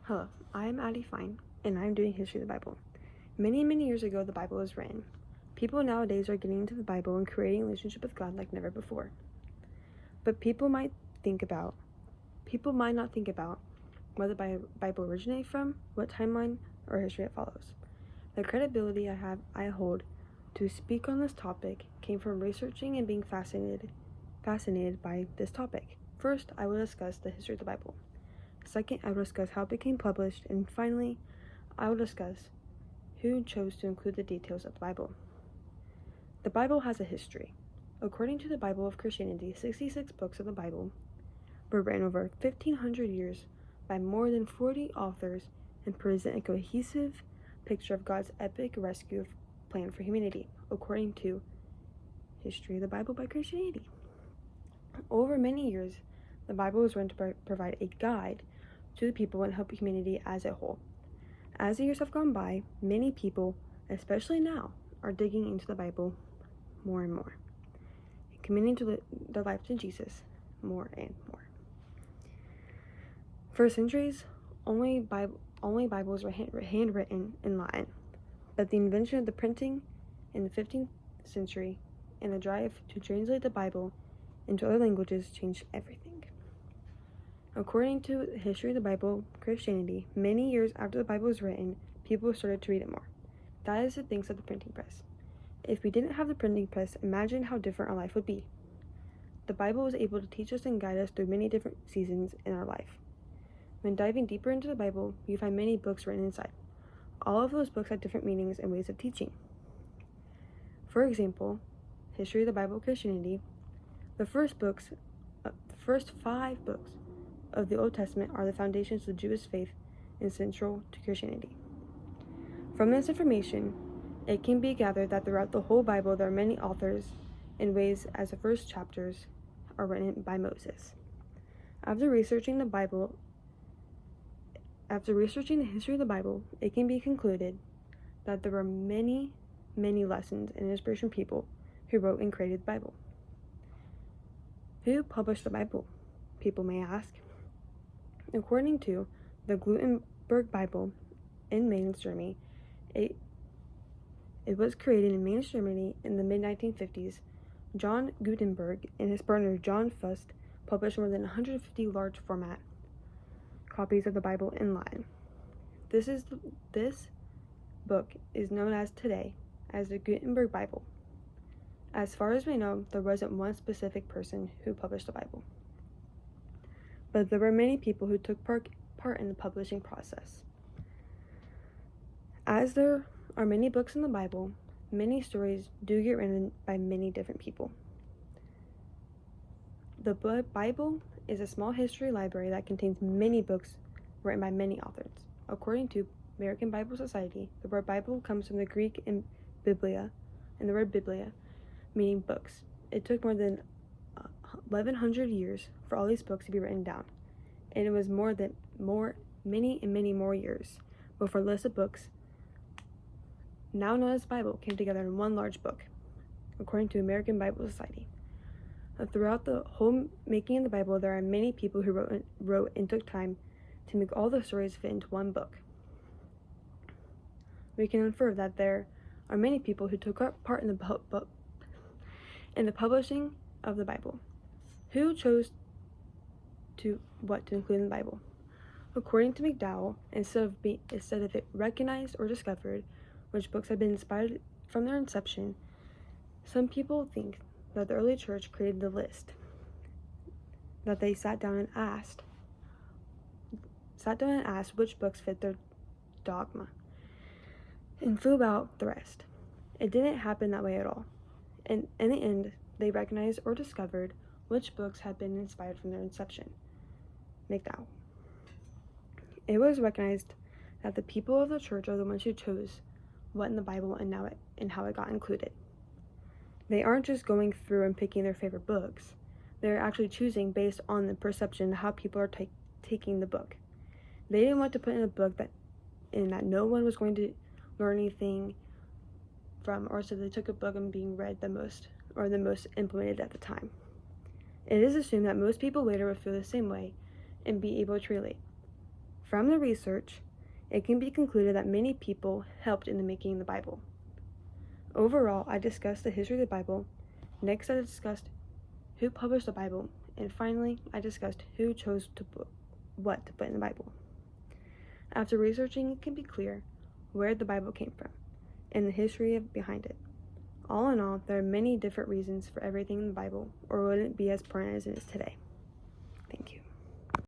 Hello, I am Addie Fine, and I am doing History of the Bible. Many, many years ago, the Bible was written. People nowadays are getting into the Bible and creating a relationship with God like never before. But people might not think about where the Bible originated from, what timeline or history it follows. The credibility I hold to speak on this topic came from researching and being fascinated by this topic. First, I will discuss the history of the Bible. Second, I will discuss how it became published, and finally, I will discuss who chose to include the details of the Bible. The Bible has a history. According to the Bible of Christianity, 66 books of the Bible were written over 1,500 years by more than 40 authors and present a cohesive picture of God's epic rescue plan for humanity, according to History of the Bible by Christianity. Over many years, the Bible was written to provide a guide to the people and help humanity as a whole. As the years have gone by, many people, especially now, are digging into the Bible more and more, and committing to their life to Jesus more and more. For centuries, only Bibles were handwritten in Latin, but the invention of the printing in the 15th century and the drive to translate the Bible into other languages changed everything. According to the History of the Bible, Christianity, many years after the Bible was written, people started to read it more. That is the thanks of the printing press. If we didn't have the printing press, imagine how different our life would be. The Bible was able to teach us and guide us through many different seasons in our life. When diving deeper into the Bible, you find many books written inside. All of those books had different meanings and ways of teaching. For example, History of the Bible, Christianity, the first 5 books of the Old Testament are the foundations of the Jewish faith and central to Christianity. From this information, it can be gathered that throughout the whole Bible there are many authors and ways as the first chapters are written by Moses. After researching the history of the Bible, it can be concluded that there were many, many lessons and inspiration people who wrote and created the Bible. Who published the Bible? People may ask. According to the Gutenberg Bible in Mainz, Germany, it was created in Mainz, Germany in the mid-1950s. John Gutenberg and his partner John Fust published more than 150 large format copies of the Bible in Latin. This book is known as today as the Gutenberg Bible. As far as we know, there wasn't one specific person who published the Bible, but there were many people who took part in the publishing process. As there are many books in the Bible, many stories do get written by many different people. The Bible is a small history library that contains many books written by many authors. According to American Bible Society, the word Bible comes from the Greek in Biblia, and the word Biblia meaning books. It took more than 1,100 years for all these books to be written down, and it was many more years before the list of books, now known as the Bible, came together in one large book, according to American Bible Society. Throughout the whole making of the Bible, there are many people who wrote and took time to make all the stories fit into one book. We can infer that there are many people who took part in the publishing of the Bible. Who chose to include in the Bible? According to McDowell, instead of it recognized or discovered which books had been inspired from their inception, some people think that the early church created the list, that they sat down and asked which books fit their dogma, and flew about the rest. It didn't happen that way at all. And in the end, they recognized or discovered which books had been inspired from their inception. McDowell. It was recognized that the people of the church are the ones who chose what in the Bible and how it got included. They aren't just going through and picking their favorite books. They're actually choosing based on the perception of how people are taking the book. They didn't want to put in a book that no one was going to learn anything from, or so they took a book and being read the most implemented at the time. It is assumed that most people later would feel the same way and be able to relate. From the research, it can be concluded that many people helped in the making of the Bible. Overall, I discussed the history of the Bible. Next, I discussed who published the Bible. And finally, I discussed who chose what to put in the Bible. After researching, it can be clear where the Bible came from and the history behind it. All in all, there are many different reasons for everything in the Bible, or wouldn't be as important as it is today. Thank you.